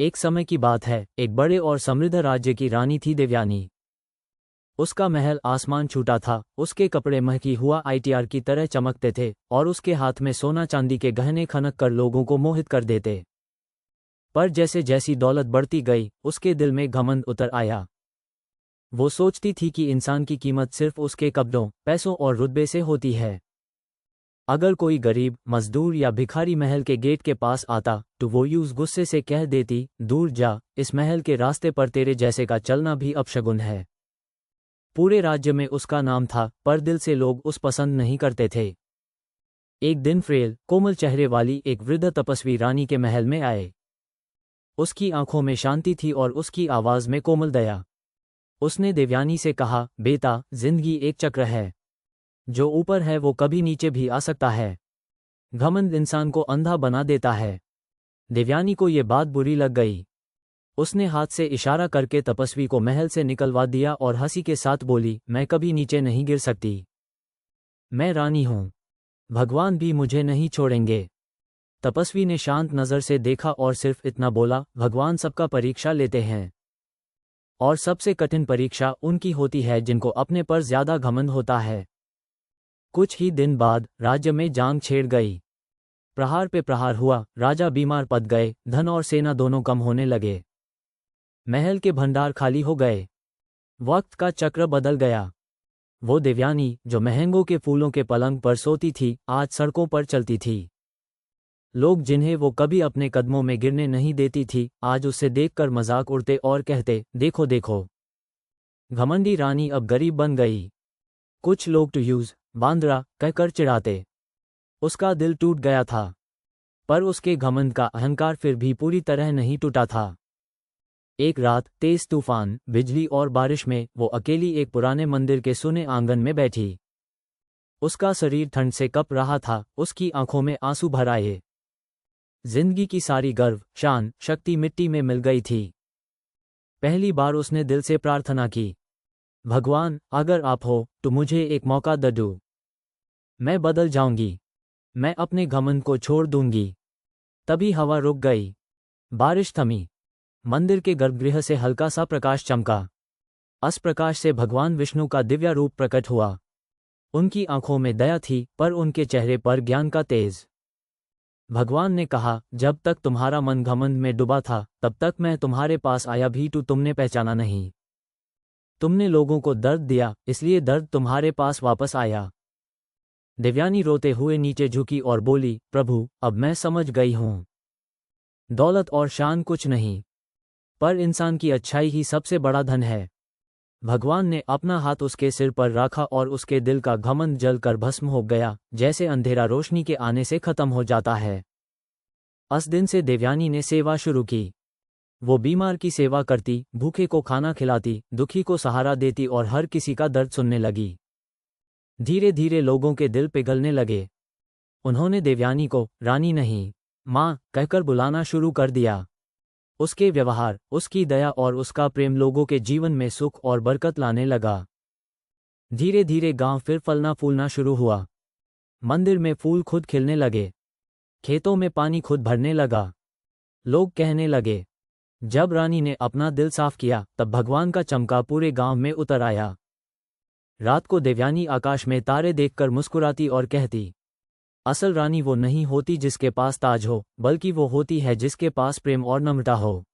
एक समय की बात है, एक बड़े और समृद्ध राज्य की रानी थी देवयानी। उसका महल आसमान छूटा था, उसके कपड़े महकी हुआ आईटीआर की तरह चमकते थे और उसके हाथ में सोना चांदी के गहने खनक कर लोगों को मोहित कर देते। पर जैसे जैसी दौलत बढ़ती गई, उसके दिल में घमंड उतर आया। वो सोचती थी कि इंसान की कीमत सिर्फ उसके कब्जों, पैसों और रुतबे से होती है। अगर कोई गरीब, मजदूर या भिखारी महल के गेट के पास आता तो वो यूं गुस्से से कह देती, दूर जा, इस महल के रास्ते पर तेरे जैसे का चलना भी अपशगुन है। पूरे राज्य में उसका नाम था, पर दिल से लोग उस पसंद नहीं करते थे। एक दिन फ्रेल, कोमल चेहरे वाली एक वृद्ध तपस्वी रानी के महल में आए। उसकी आंखों में शांति थी और उसकी आवाज में कोमल दया। उसने देवयानी से कहा, बेटा, जिंदगी एक चक्र है। जो ऊपर है वो कभी नीचे भी आ सकता है। घमंड इंसान को अंधा बना देता है। देवयानी को ये बात बुरी लग गई। उसने हाथ से इशारा करके तपस्वी को महल से निकलवा दिया और हंसी के साथ बोली, मैं कभी नीचे नहीं गिर सकती। मैं रानी हूं। भगवान भी मुझे नहीं छोड़ेंगे। तपस्वी ने शांत नजर से देखा और सिर्फ इतना बोला, भगवान सबका परीक्षा लेते हैं और सबसे कठिन परीक्षा उनकी होती है जिनको अपने पर ज्यादा घमंड होता है। कुछ ही दिन बाद राज्य में जंग छिड़ गई। प्रहार पे प्रहार हुआ, राजा बीमार पड़ गए, धन और सेना दोनों कम होने लगे। महल के भंडार खाली हो गए। वक्त का चक्र बदल गया। वो देवयानी, जो महंगों के फूलों के पलंग पर सोती थी, आज सड़कों पर चलती थी। लोग जिन्हें वो कभी अपने कदमों में गिरने नहीं देती थी, आज उससे देखकर मजाक उड़ते और कहते, देखो देखो, घमंडी रानी अब गरीब बन गई। कुछ लोग टू यूज बांद्रा कहकर चिढ़ाते। उसका दिल टूट गया था, पर उसके घमंड का अहंकार फिर भी पूरी तरह नहीं टूटा था। एक रात तेज तूफान, बिजली और बारिश में वो अकेली एक पुराने मंदिर के सुने आंगन में बैठी। उसका शरीर ठंड से कँप रहा था, उसकी आंखों में आंसू भर आए। जिंदगी की सारी गर्व, शान, शक्ति मिट्टी में मिल गई थी। पहली बार उसने दिल से प्रार्थना की, भगवान, अगर आप हो तो मुझे एक मौका दे दो। मैं बदल जाऊंगी। मैं अपने घमंड को छोड़ दूंगी। तभी हवा रुक गई। बारिश थमी। मंदिर के गर्भगृह से हल्का सा प्रकाश चमका। उस प्रकाश से भगवान विष्णु का दिव्य रूप प्रकट हुआ। उनकी आंखों में दया थी, पर उनके चेहरे पर ज्ञान का तेज। भगवान ने कहा, जब तक तुम्हारा मन घमंड में डूबा था, तब तक मैं तुम्हारे पास आया भी तो तुमने पहचाना नहीं। तुमने लोगों को दर्द दिया, इसलिए दर्द तुम्हारे पास वापस आया। देवयानी रोते हुए नीचे झुकी और बोली, प्रभु, अब मैं समझ गई हूं। दौलत और शान कुछ नहीं, पर इंसान की अच्छाई ही सबसे बड़ा धन है। भगवान ने अपना हाथ उसके सिर पर रखा और उसके दिल का घमंड जल कर भस्म हो गया, जैसे अंधेरा रोशनी के आने से खत्म हो जाता है। उस दिन से देवयानी ने सेवा शुरू की। वो बीमार की सेवा करती, भूखे को खाना खिलाती, दुखी को सहारा देती और हर किसी का दर्द सुनने लगी। धीरे धीरे लोगों के दिल पिघलने लगे। उन्होंने देवयानी को रानी नहीं, माँ कहकर बुलाना शुरू कर दिया। उसके व्यवहार, उसकी दया और उसका प्रेम लोगों के जीवन में सुख और बरकत लाने लगा। धीरे धीरे गांव फिर फलना फूलना शुरू हुआ। मंदिर में फूल खुद खिलने लगे। खेतों में पानी खुद भरने लगा। लोग कहने लगे, जब रानी ने अपना दिल साफ किया, तब भगवान का चमका पूरे गांव में उतर आया। रात को देवयानी आकाश में तारे देखकर मुस्कुराती और कहती, असल रानी वो नहीं होती जिसके पास ताज हो, बल्कि वो होती है जिसके पास प्रेम और नम्रता हो।